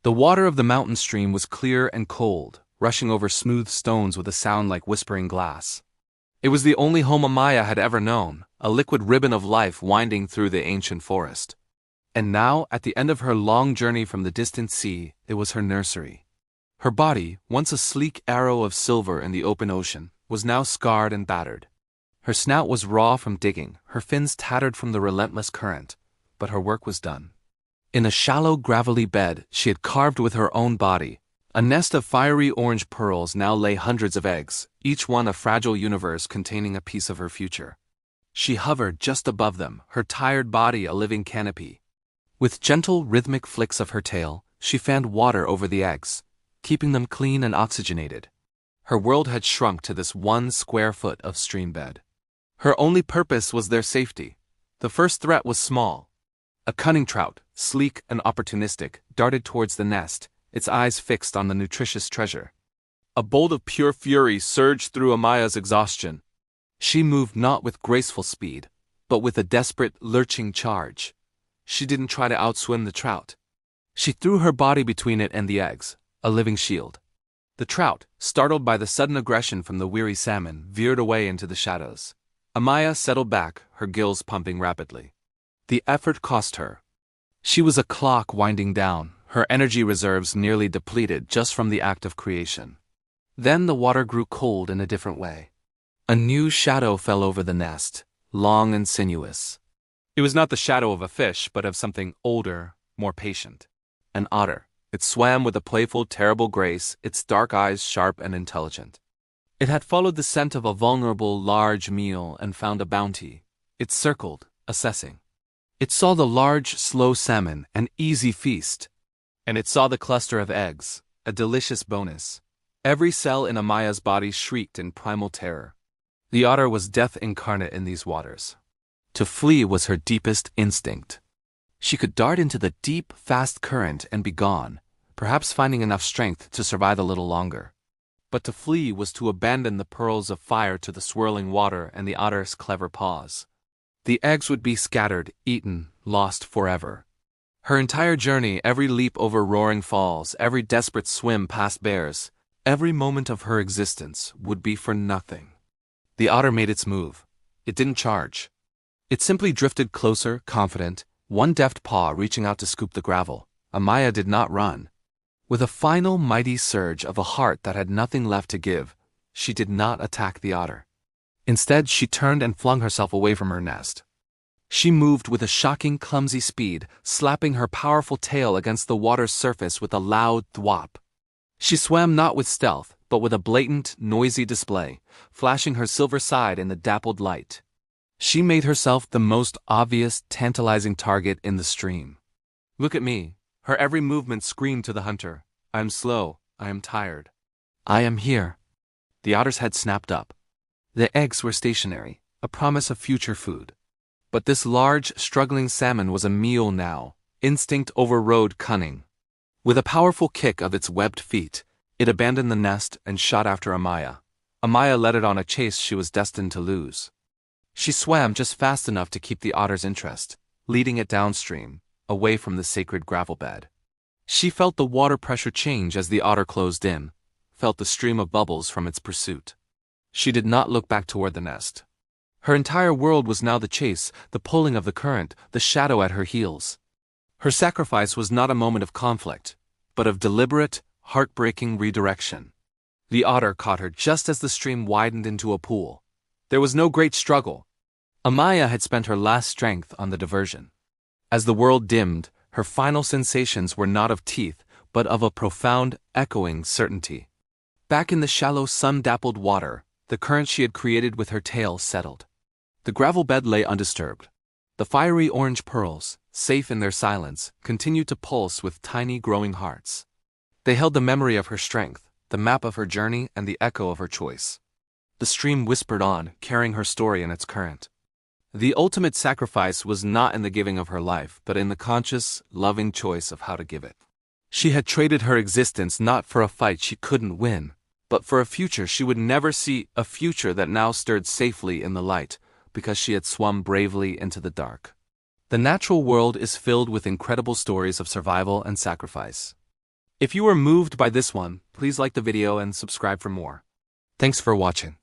The water of the mountain stream was clear and cold, rushing over smooth stones with a sound like whispering glass. It was the only home Amaya had ever known, a liquid ribbon of life winding through the ancient forest. And now, at the end of her long journey from the distant sea, it was her nursery. Her body, once a sleek arrow of silver in the open ocean, was now scarred and battered. Her snout was raw from digging, her fins tattered from the relentless current, but her work was done. In a shallow, gravelly bed she had carved with her own body, a nest of fiery orange pearls now lay hundreds of eggs, each one a fragile universe containing a piece of her future. She hovered just above them, her tired body a living canopy. With gentle, rhythmic flicks of her tail, she fanned water over the eggs, keeping them clean and oxygenated. Her world had shrunk to this 1 square foot of stream bed. Her only purpose was their safety. The first threat was small. A cunning trout, sleek and opportunistic, darted towards the nest, its eyes fixed on the nutritious treasure. A bolt of pure fury surged through Amaya's exhaustion. She moved not with graceful speed, but with a desperate, lurching charge. She didn't try to outswim the trout. She threw her body between it and the eggs, a living shield. The trout, startled by the sudden aggression from the weary salmon, veered away into the shadows. Amaya settled back, her gills pumping rapidly. The effort cost her. She was a clock winding down, her energy reserves nearly depleted just from the act of creation. Then the water grew cold in a different way. A new shadow fell over the nest, long and sinuous. It was not the shadow of a fish, but of something older, more patient. An otter. It swam with a playful, terrible grace, its dark eyes sharp and intelligent. It had followed the scent of a vulnerable, large meal and found a bounty. It circled, assessing. It saw the large, slow salmon, an easy feast. And it saw the cluster of eggs, a delicious bonus. Every cell in Amaya's body shrieked in primal terror. The otter was death incarnate in these waters. To flee was her deepest instinct. She could dart into the deep, fast current and be gone, perhaps finding enough strength to survive a little longer. But to flee was to abandon the pearls of fire to the swirling water and the otter's clever paws. The eggs would be scattered, eaten, lost forever. Her entire journey, every leap over roaring falls, every desperate swim past bears, every moment of her existence would be for nothing. The otter made its move. It didn't charge. It simply drifted closer, confident, one deft paw reaching out to scoop the gravel. Amaya did not run. With a final mighty surge of a heart that had nothing left to give, she did not attack the otter. Instead, she turned and flung herself away from her nest. She moved with a shocking, clumsy speed, slapping her powerful tail against the water's surface with a loud thwop. She swam not with stealth, but with a blatant, noisy display, flashing her silver side in the dappled light. She made herself the most obvious, tantalizing target in the stream. Look at me. Her every movement screamed to the hunter. I am slow. I am tired. I am here. The otter's head snapped up. The eggs were stationary, a promise of future food. But this large, struggling salmon was a meal now. Instinct overrode cunning. With a powerful kick of its webbed feet, it abandoned the nest and shot after Amaya. Amaya led it on a chase she was destined to lose. She swam just fast enough to keep the otter's interest, leading it downstream, away from the sacred gravel bed. She felt the water pressure change as the otter closed in, felt the stream of bubbles from its pursuit. She did not look back toward the nest. Her entire world was now the chase, the pulling of the current, the shadow at her heels. Her sacrifice was not a moment of conflict, but of deliberate, heartbreaking redirection. The otter caught her just as the stream widened into a pool. There was no great struggle. Amaya had spent her last strength on the diversion. As the world dimmed, her final sensations were not of teeth, but of a profound, echoing certainty. Back in the shallow, sun-dappled water, the current she had created with her tail settled. The gravel bed lay undisturbed. The fiery orange pearls, safe in their silence, continued to pulse with tiny growing hearts. They held the memory of her strength, the map of her journey, and the echo of her choice. The stream whispered on, carrying her story in its current. The ultimate sacrifice was not in the giving of her life, but in the conscious, loving choice of how to give it. She had traded her existence not for a fight she couldn't win, but for a future she would never see, a future that now stirred safely in the light, because she had swum bravely into the dark. The natural world is filled with incredible stories of survival and sacrifice. If you were moved by this one, please like the video and subscribe for more. Thanks for watching.